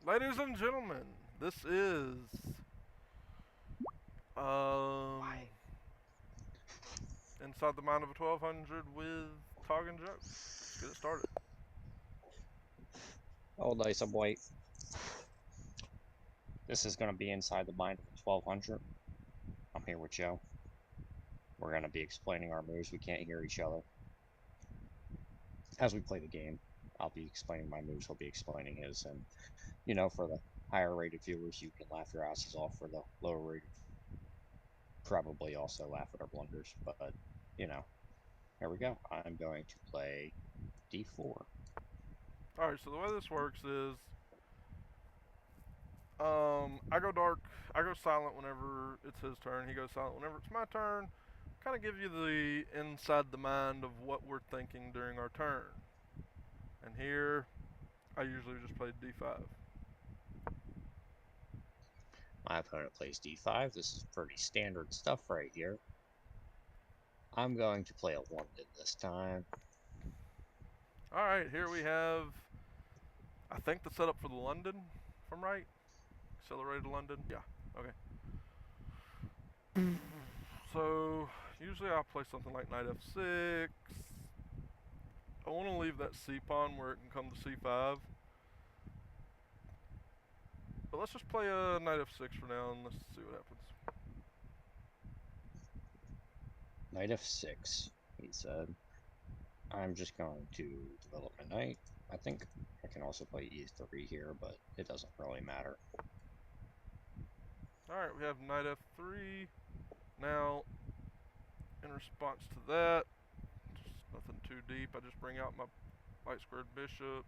Ladies and gentlemen, this is um Inside the Mind of a 1200 with Tog and Joe. Let's get it started. Oh, nice, I'm white. This is going to be inside the mind of a 1200. I'm here with Joe. We're going to be explaining our moves. We can't hear each other. As we play the game, I'll be explaining my moves, he'll be explaining his. And, for the higher rated viewers, you can laugh your asses off. For the lower rated, probably also laugh at our blunders. But, you know, here we go. I'm going to play d4. Alright, so the way this works is I go dark, I go silent whenever it's his turn, he goes silent whenever it's my turn. Kind of give you the inside the mind of what we're thinking during our turn. And here, I usually just play d5. My opponent plays d5. This is pretty standard stuff right here. I'm going to play a London this time. Alright, here we have, I think the setup for the London, if I'm right. Accelerated London? Yeah, okay. So, usually I'll play something like knight f6. I want to leave that c pawn where it can come to c5. But let's just play a knight f6 for now and let's see what happens. Knight f6, he said. I'm just going to develop my knight. I think I can also play e3 here, but it doesn't really matter. Alright, we have knight f3. Now, in response to that, just nothing too deep. I just bring out my light squared bishop.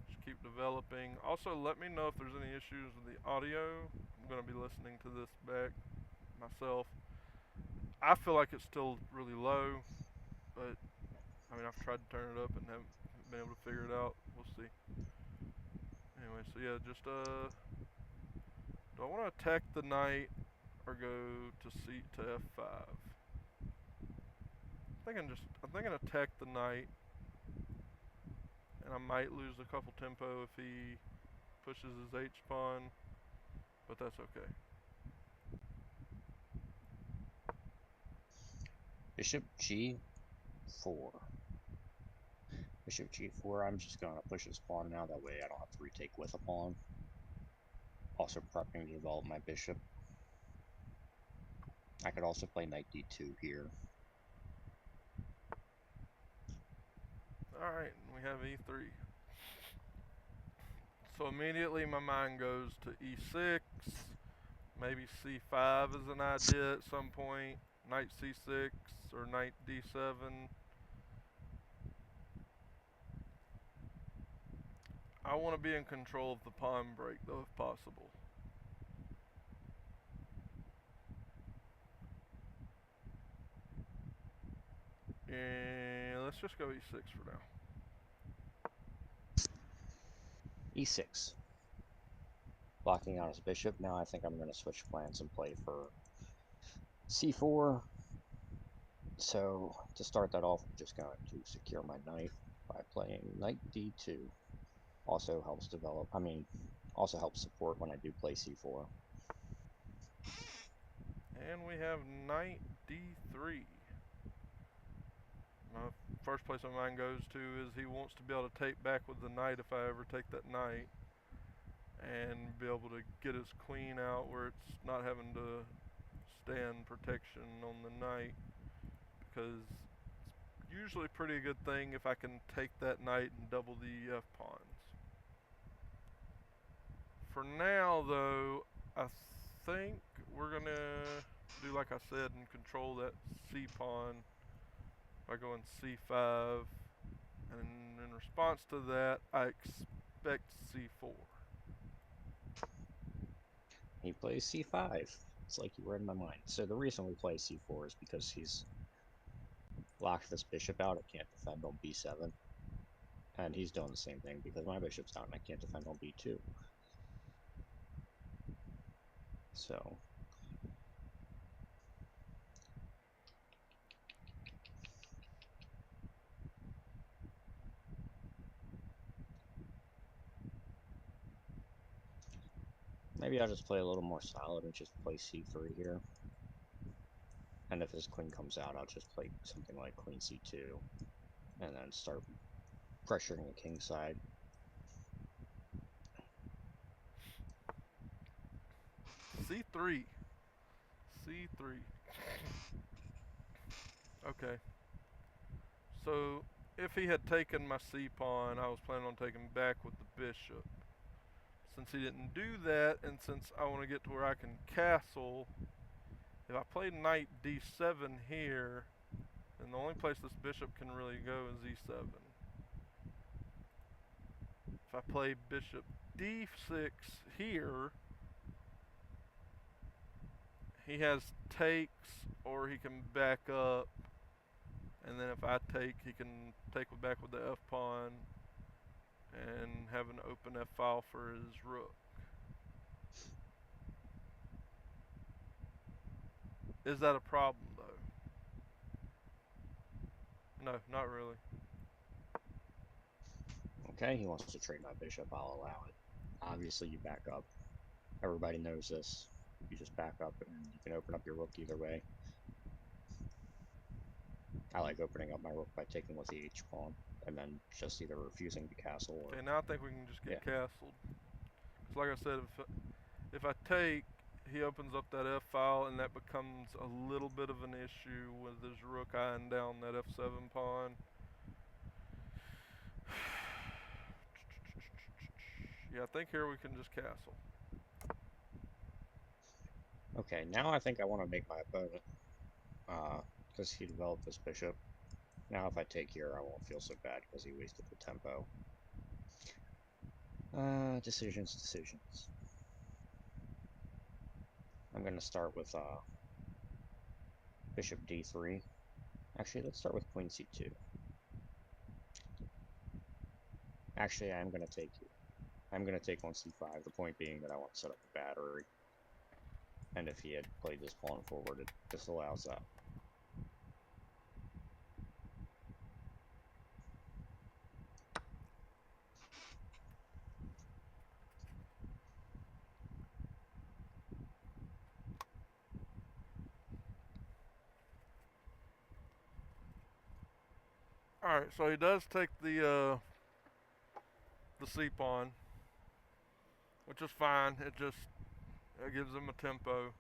Just keep developing. Also, let me know if there's any issues with the audio. I'm going to be listening to this back myself. I feel like it's still really low, but I mean, I've tried to turn it up and haven't been able to figure it out. We'll see. Anyway, so yeah, just do I want to attack the knight or go to f5? I'm thinking attack the knight, and I might lose a couple tempo if he pushes his H pawn, but that's okay. Bishop g4. Bishop g4, I'm just going to push his pawn now. That way I don't have to retake with a pawn. Also prepping to develop my bishop. I could also play knight d2 here. Alright, we have e3. So immediately my mind goes to e6. Maybe c5 is an idea at some point. Knight c6 or knight d7. I want to be in control of the pawn break though, if possible. And let's just go e6 for now. e6. Blocking out his bishop. Now I think I'm going to switch plans and play for c4. So to start that off, I'm just going to secure my knight by playing knight d2. Also helps develop, also helps support when I do play c4. And we have knight d3. My first place my mind goes to is he wants to be able to take back with the knight if I ever take that knight, and be able to get his queen out where it's not having to stand protection on the knight, because it's usually a pretty good thing if I can take that knight and double the f pawns. For now, though, I think we're gonna do like I said and control that c pawn by going c5, and in response to that, I expect c4. He plays c5. It's like you were in my mind. So the reason we play c4 is because he's locked this bishop out. It can't defend on b7. And he's doing the same thing because my bishop's out and I can't defend on b2. So Maybe I'll just play a little more solid and just play c3 here. And if his queen comes out, I'll just play something like queen c2 and then start pressuring the king side. C3. C3. Okay. So, if he had taken my c-pawn, I was planning on taking back with the bishop. Since he didn't do that, and since I want to get to where I can castle, if I play knight d7 here, then the only place this bishop can really go is e7. If I play bishop d6 here, he has takes, or he can back up, and then if I take, he can take back with the f pawn and have an open f file for his rook. Is that a problem though? No, not really. Okay, he wants to trade my bishop, I'll allow it. Obviously you back up. Everybody knows this. You just back up and you can open up your rook either way. I like opening up my rook by taking with the h-pawn and then just either refusing to castle or... Okay, now I think we can just get castled. Because like I said, if I take, he opens up that f file and that becomes a little bit of an issue with his rook eyeing down that f7 pawn. Yeah, I think here we can just castle. Okay, now I think I want to make my opponent, because he developed this bishop. Now if I take here, I won't feel so bad because he wasted the tempo. Decisions. I'm going to start with bishop d3. Actually, let's start with queen c2. Actually, I'm going to take here. I'm going to take on c5, the point being that I want to set up a battery. And if he had played this pawn forward, it disallows that. Alright, so he does take the c-pawn, which is fine. It gives him a tempo.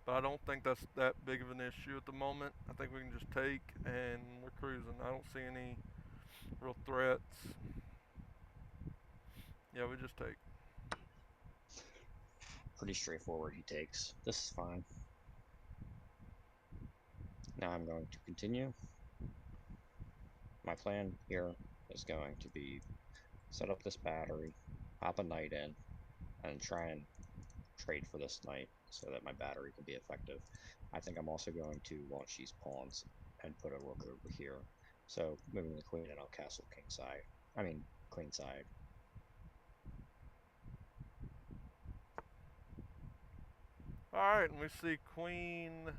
But I don't think that's that big of an issue at the moment. I think we can just take and we're cruising. I don't see any real threats. Yeah, we just take. Pretty straightforward, he takes. This is fine. Now I'm going to continue. My plan here is going to be set up this battery, pop a knight in, and try and trade for this knight so that my battery can be effective. I think I'm also going to launch these pawns and put a rook over here. So moving the queen and I'll castle king side. I mean queen side. Alright, and we see queen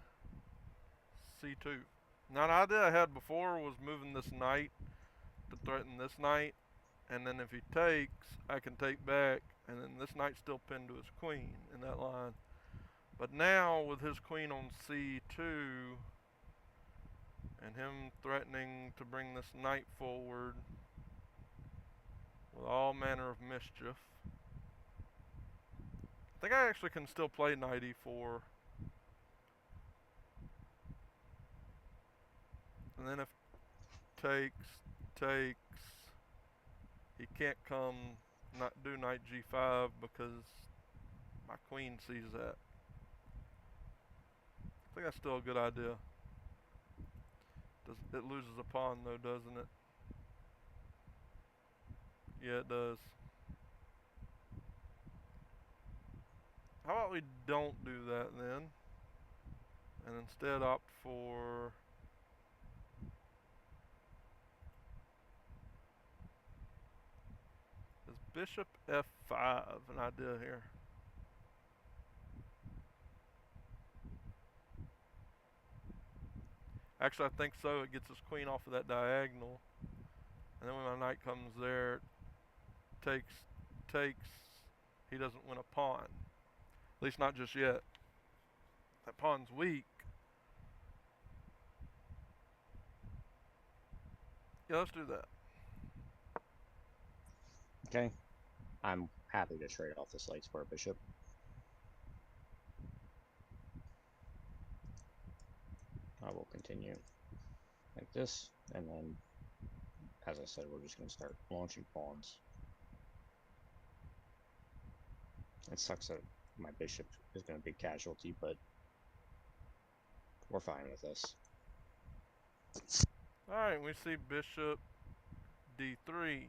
c2. Now the idea I had before was moving this knight to threaten this knight, and then if he takes, I can take back, and then this knight's still pinned to his queen in that line. But now with his queen on c2 and him threatening to bring this knight forward with all manner of mischief, I think I actually can still play knight e4. And then if takes, he can't come not do knight g5 because my queen sees that. I think that's still a good idea. It loses a pawn though, doesn't it? Yeah, it does. How about we don't do that then, and instead opt for is bishop f5 an idea here? Actually, I think so. It gets his queen off of that diagonal, and then when my knight comes there, takes, he doesn't win a pawn. At least not just yet. That pawn's weak. Yeah, let's do that. Okay. I'm happy to trade off this light square bishop. I will continue like this, and then, as I said, we're just going to start launching pawns. It sucks that my bishop is going to be casualty, but we're fine with this. Alright, we see bishop d3.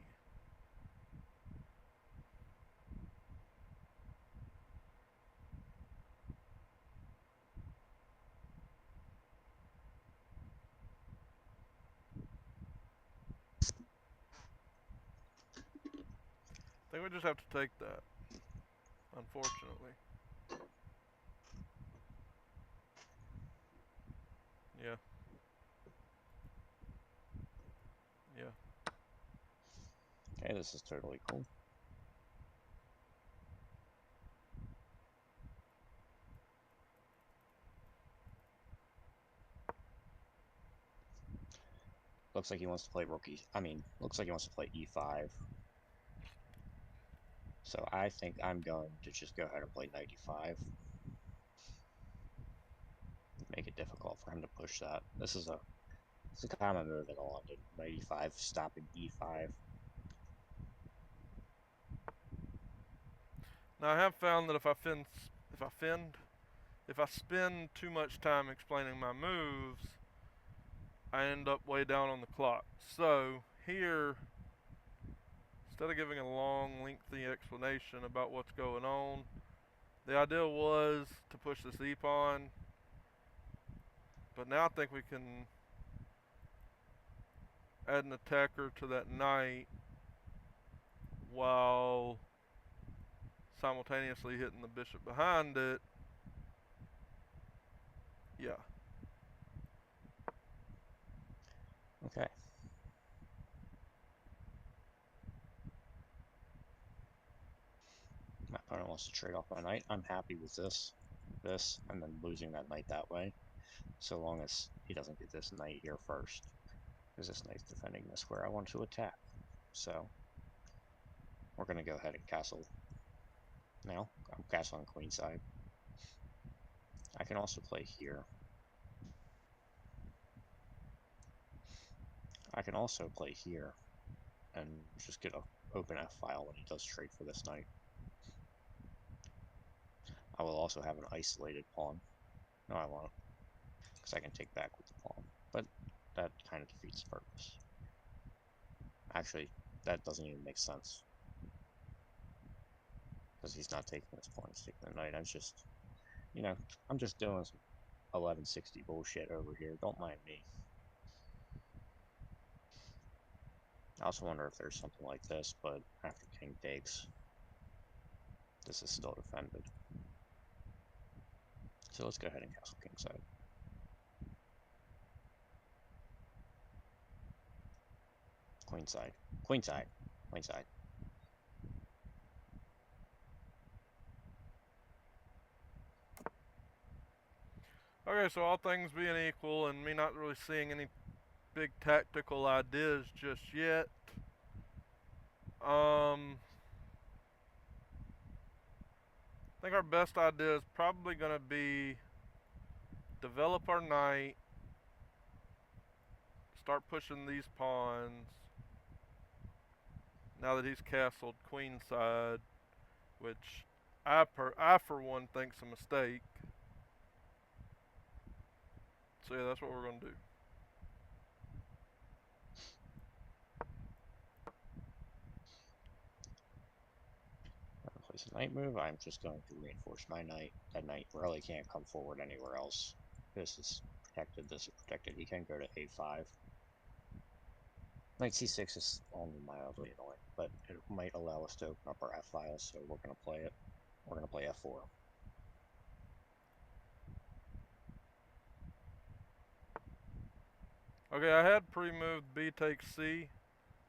I think we just have to take that, unfortunately. Yeah. Yeah. Okay, this is totally cool. Looks like he wants to play looks like he wants to play e5. So I think I'm going to just go ahead and play knight e5. Make it difficult for him to push that. This is a common move in London. Knight e5, stopping e5. Now I have found that if I spend too much time explaining my moves, I end up way down on the clock. So here, instead of giving a long, lengthy explanation about what's going on, the idea was to push this e-pawn, but now I think we can add an attacker to that knight while simultaneously hitting the bishop behind it. Yeah. Okay. My opponent wants to trade off my knight. I'm happy with this, and then losing that knight that way, so long as he doesn't get this knight here first, because this knight's defending the square I want to attack. So we're going to go ahead and castle now. I'm castling queenside. I can also play here. I can also play here and just get an open F file when he does trade for this knight. I will also have an isolated pawn. No, I won't, because I can take back with the pawn. But that kind of defeats the purpose. Actually, that doesn't even make sense, because he's not taking this pawn, he's taking the knight. I'm just, I'm just doing some 1160 bullshit over here. Don't mind me. I also wonder if there's something like this, but after king takes, this is still defended. So let's go ahead and castle kingside. Queenside. Queenside. Queenside. Okay, so all things being equal and me not really seeing any big tactical ideas just yet, I think our best idea is probably going to be develop our knight, start pushing these pawns now that he's castled queenside, which I for one think's a mistake. So yeah, that's what we're going to do. Place a knight move. I'm just going to reinforce my knight. That knight really can't come forward anywhere else. This is protected. This is protected. He can go to a5. Knight c6 is only mildly annoying, but it might allow us to open up our f files, so we're going to play it. We're going to play f4. Okay, I had pre-moved b takes c.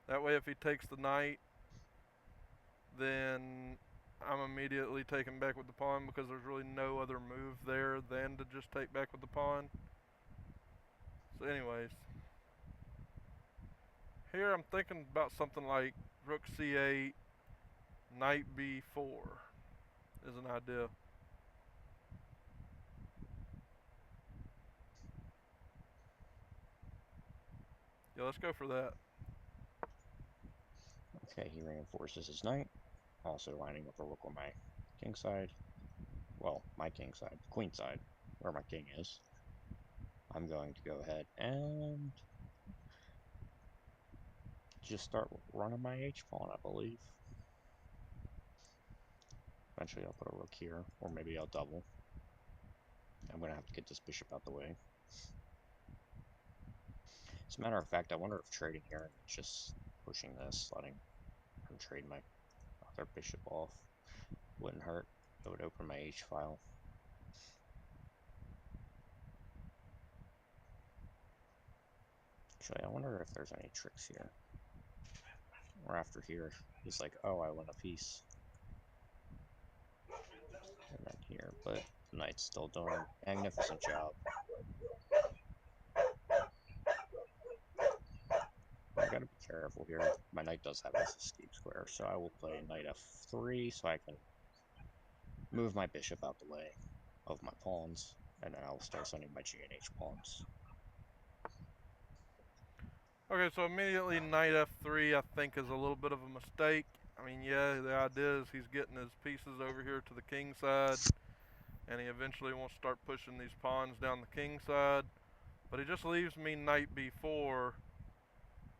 That way if he takes the knight, then I'm immediately taken back with the pawn because there's really no other move there than to just take back with the pawn. So anyways, here I'm thinking about something like rook c8, knight b4 is an idea. Yeah, let's go for that. Okay, he reinforces his knight, also lining up a rook on my king side. Well, my king side, queen side, where my king is. I'm going to go ahead and just start running my h-pawn, I believe. Eventually I'll put a rook here, or maybe I'll double. I'm going to have to get this bishop out the way. As a matter of fact, I wonder if trading here and just pushing this, letting him trade my other bishop off, wouldn't hurt. It would open my h-file. Actually, I wonder if there's any tricks here. Or after here, he's like, oh, I win a piece. And then here, but the knight's still doing a magnificent job. I gotta be careful here. My knight does have this escape square, so I will play knight f3 so I can move my bishop out the way of my pawns, and then I will start sending my G and H pawns. Okay, so immediately knight f3 I think is a little bit of a mistake. I mean, yeah, the idea is he's getting his pieces over here to the king side, and he eventually wants to start pushing these pawns down the king side. But he just leaves me knight b4,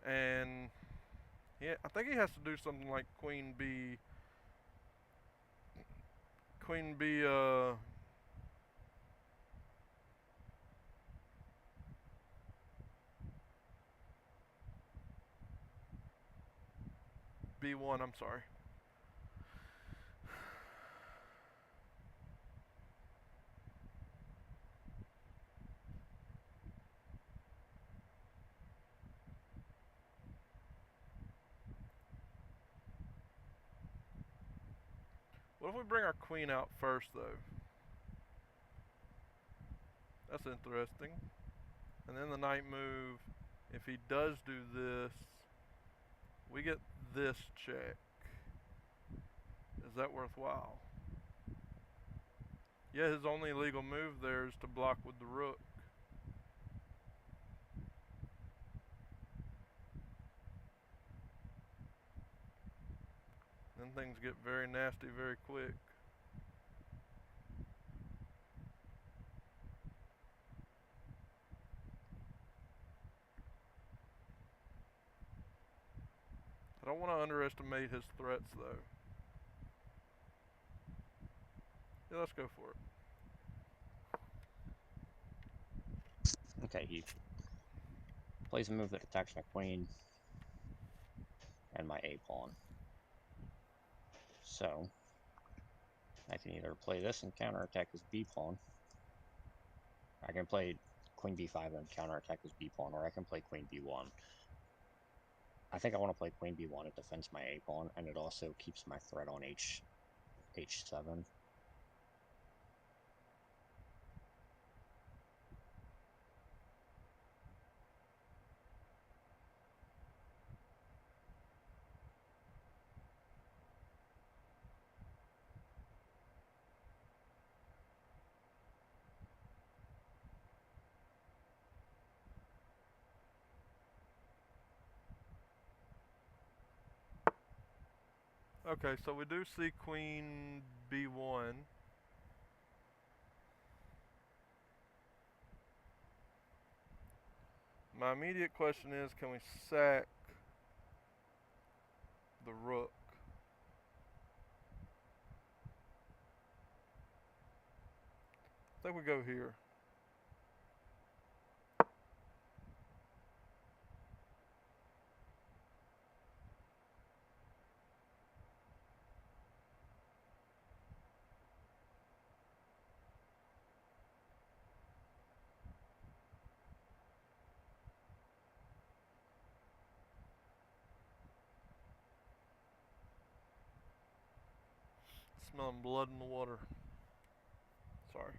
and yeah, I think he has to do something like queen b, queen b, b1. I'm sorry. What if we bring our queen out first, though? That's interesting. And then the knight move. If he does do this, we get this check. Is that worthwhile? Yeah, his only legal move there is to block with the rook. Then things get very nasty very quick. I don't want to underestimate his threats, though. Yeah, let's go for it. Okay, he plays a move that attacks my queen and my A pawn. So I can either play this and counterattack his B pawn. I can play queen b5 and counterattack his B pawn, or I can play queen b1. I think I want to play queen b1. It defends my A pawn, and it also keeps my threat on h7. Okay, so we do see queen b1. My immediate question is, can we sack the rook? I think we go here. smelling blood in the water. Sorry.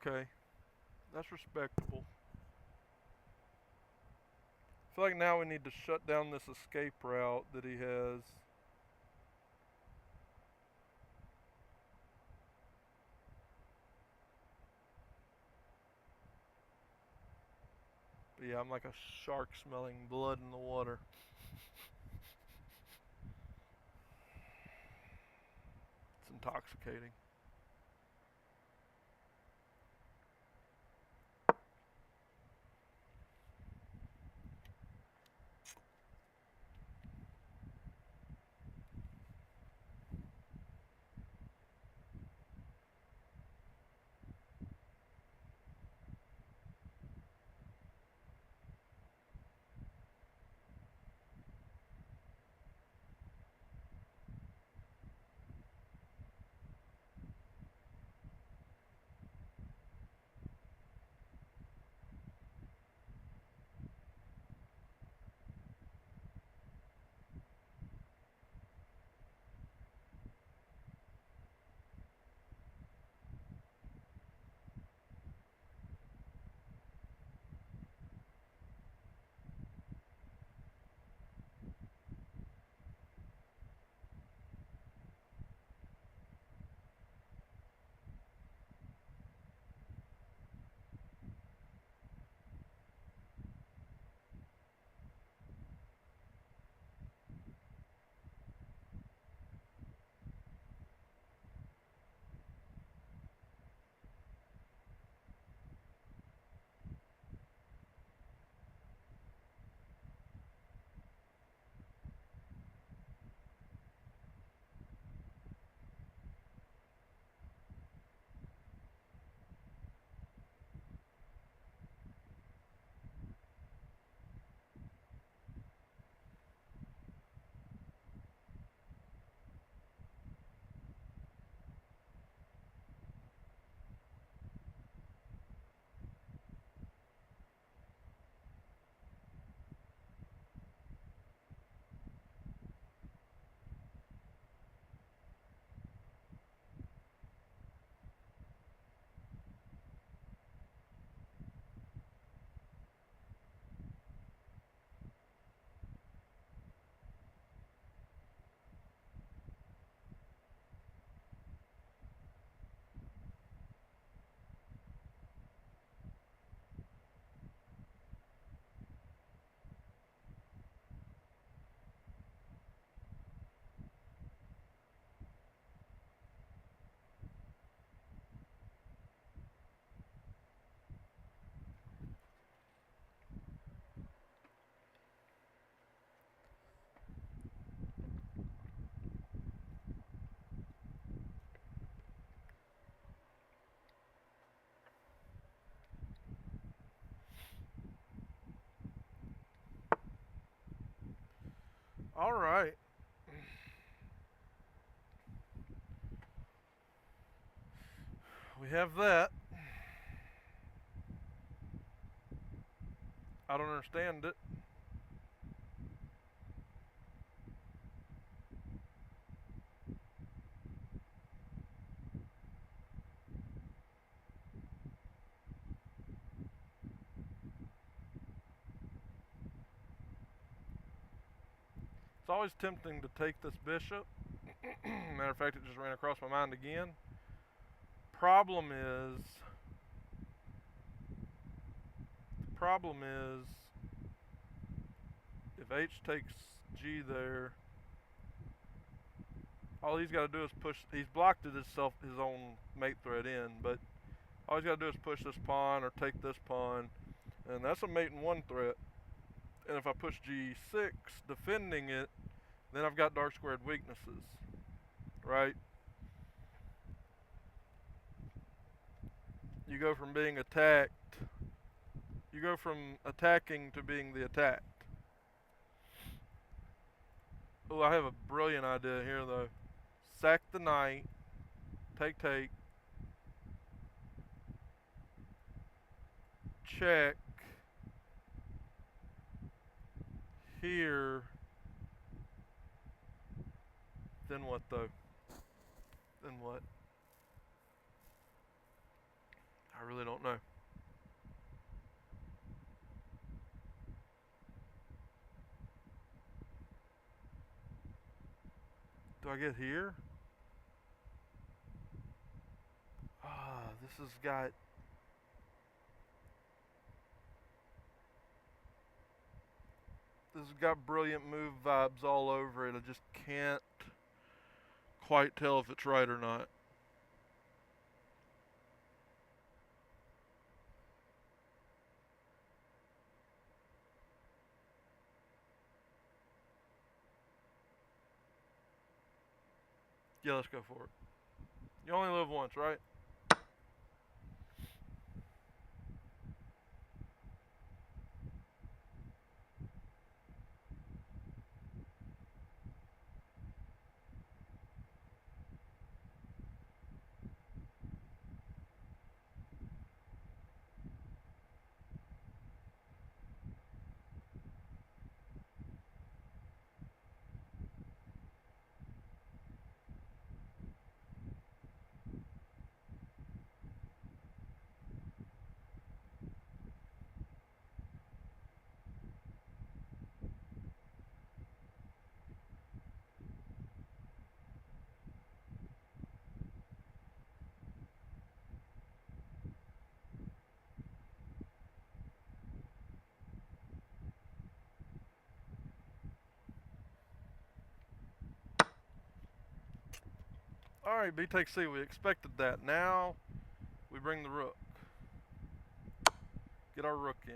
Okay, that's respectable. I feel like now we need to shut down this escape route that he has. But yeah, I'm like a shark smelling blood in the water. It's intoxicating. All right. We have that. I don't understand it. It's always tempting to take this bishop. Matter of fact, it just ran across my mind again. Problem is, if H takes G there, All he's got to do is push. He's blocked it his own mate threat in, but all he's got to do is push this pawn or take this pawn, and that's a mate in one threat. And if I push g6, defending it, then I've got dark squared weaknesses, right? You go from being attacked. You go from attacking to being the attacked. Oh, I have a brilliant idea here, though. Sack the knight. Take. Check. Here. Then what, though? Then what? I really don't know. Do I get here? Ah, this has got... This has got brilliant move vibes all over it. I just can't quite tell if it's right or not. Yeah, let's go for it. You only live once, right? Alright, B takes C. We expected that. Now, we bring the rook. Get our rook in.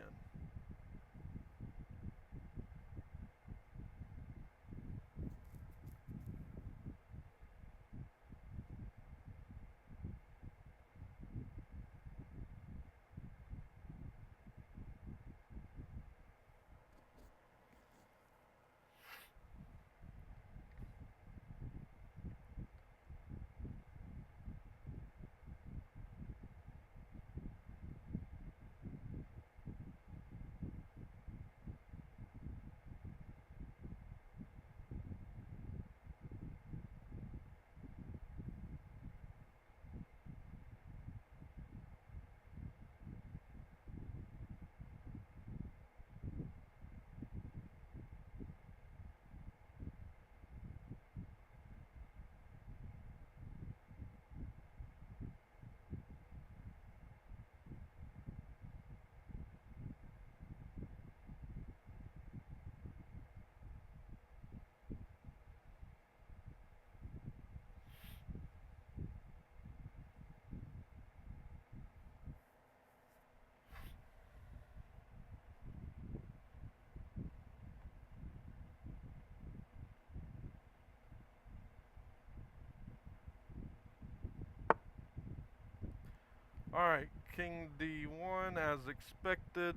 Alright, King D1 as expected.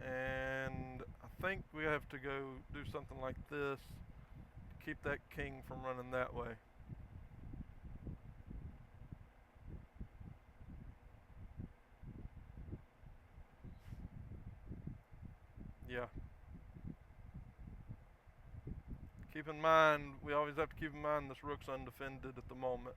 And I think we have to go do something like this to keep that king from running that way. Yeah. Keep in mind, we always have to keep in mind this rook's undefended at the moment.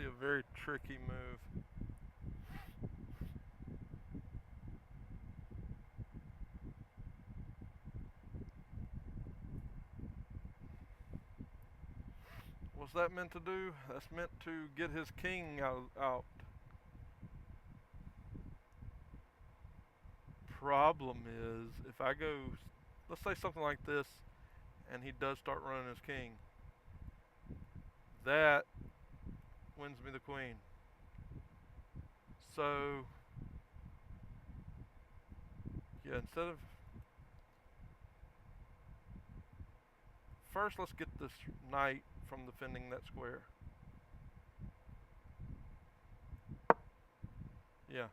actually a very tricky move. What's that meant to do? That's meant to get his king out. Problem is, if I go, let's say something like this, and he does start running his king, that wins me the queen. So, yeah, instead of, first let's get this knight from defending that square. Yeah.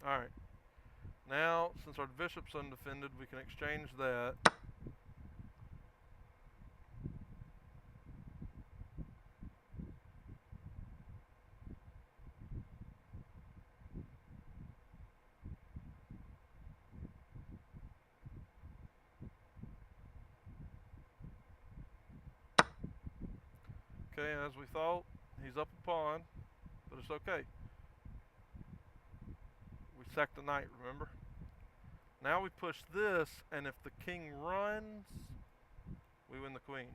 Alright. Now, since our bishop's undefended, we can exchange that. Okay, as we thought, he's up a pawn, but it's okay. We sacked the knight, remember? Now we push this, and if the king runs, we win the queen.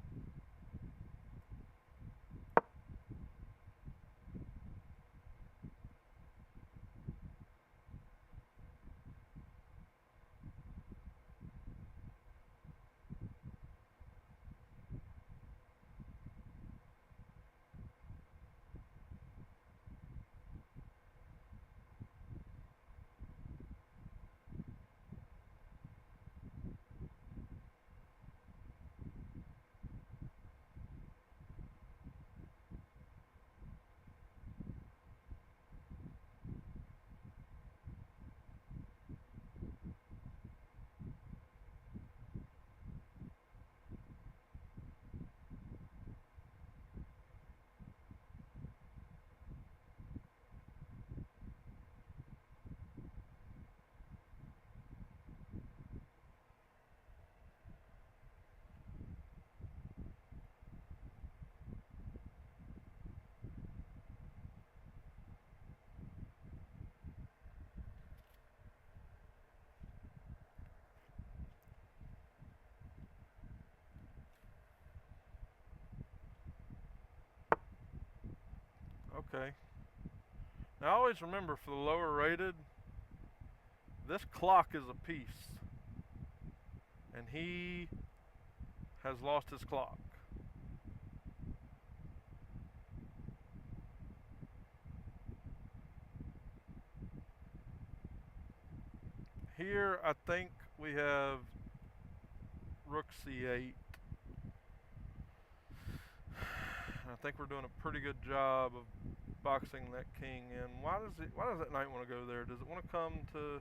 Okay. Now always remember, for the lower rated, this clock is a piece. And he has lost his clock. Here, I think we have rook c8. I think we're doing a pretty good job of boxing that king in. Why does that knight want to go there? Does it want to come to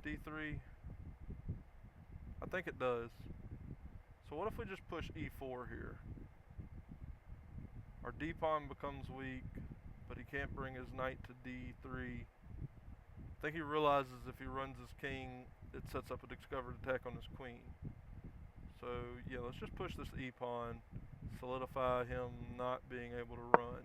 d3? I think it does. So what if we just push e4 here? Our d pawn becomes weak, but he can't bring his knight to d3. I think he realizes if he runs his king, it sets up a discovered attack on his queen. So yeah, let's just push this e pawn, solidify him not being able to run.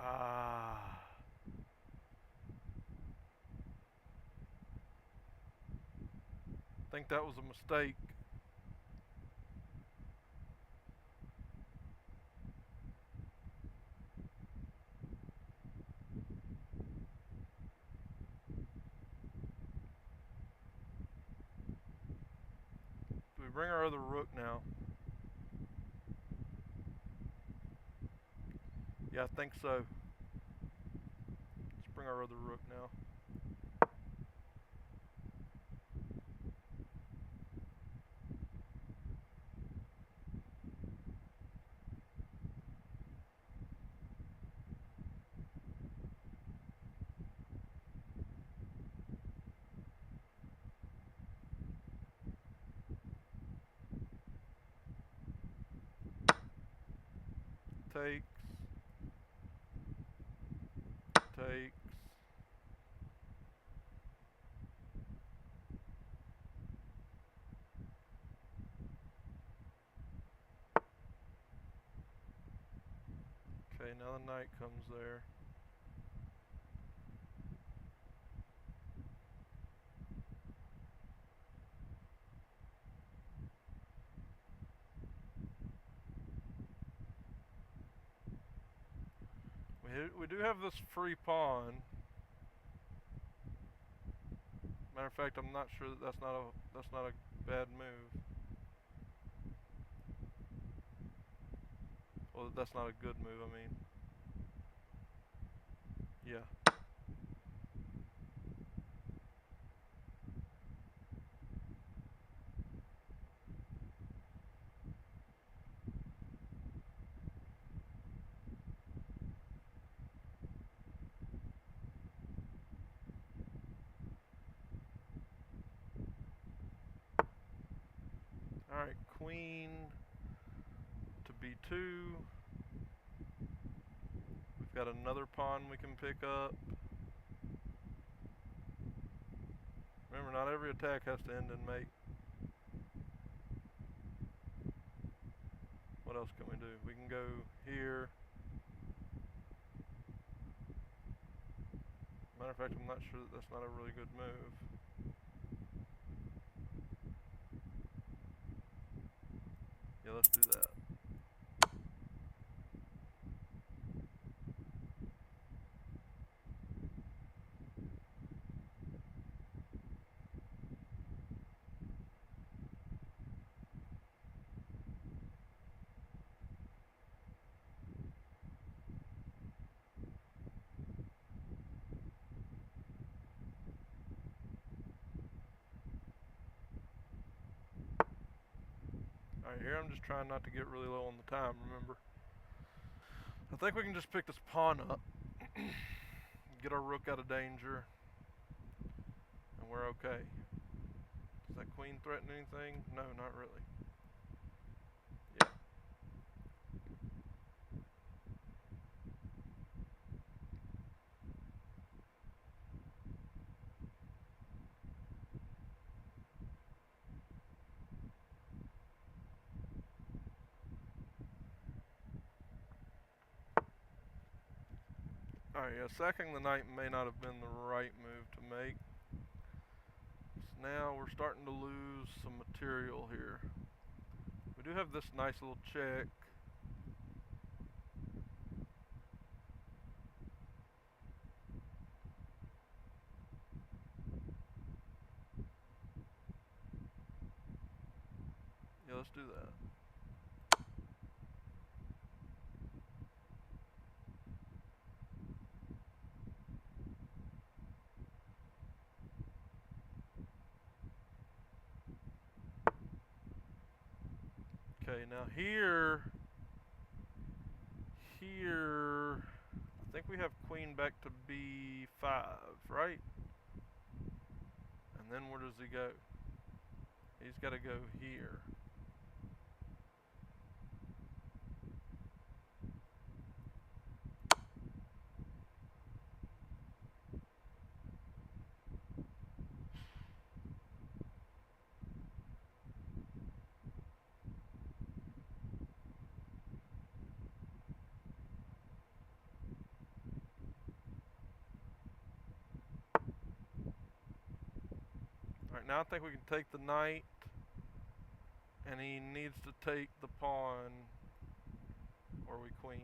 Ah. think that was a mistake. Do we bring our other rook now? Yeah, I think so. Let's bring our other rook now. Takes. Takes. Okay, now the knight comes there. We do have this free pawn. Matter of fact, I'm not sure that that's not a bad move. Well, that's not a good move. I mean, yeah. All right, queen to b2. We've got another pawn we can pick up. Remember, not every attack has to end in mate. What else can we do? We can go here. Matter of fact, I'm not sure that that's not a really good move. Yeah, let's do that. Alright, here I'm just trying not to get really low on the time, remember. I think we can just pick this pawn up. Get our rook out of danger. And we're okay. Does that queen threaten anything? No, not really. Yeah. Alright, yeah, sacking the knight may not have been the right move to make. So now we're starting to lose some material here. We do have this nice little check. Yeah, let's do that. Okay, now here, I think we have queen back to b5, right? And then where does he go? He's got to go here. Alright, now I think we can take the knight. And he needs to take the pawn. Or we queen.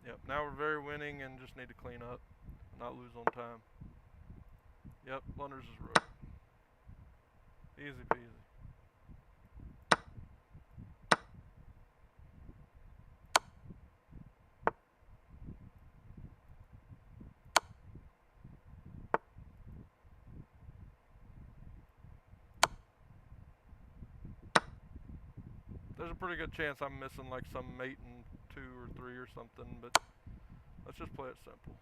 Yep, now we're very winning and just need to clean up. Not lose on time. Yep, blunders his rook. Easy peasy. There's a pretty good chance I'm missing like some mate in 2 or 3 or something, but let's just play it simple.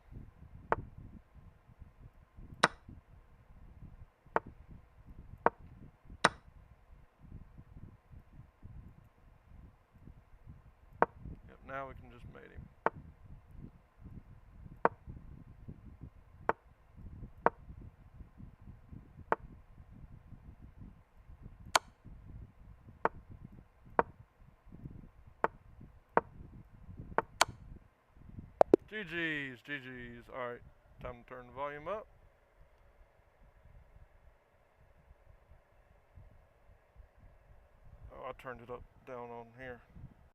Yep, now we can just mate him. GG's, GG's. Alright, time to turn the volume up. Oh, I turned it up down on here.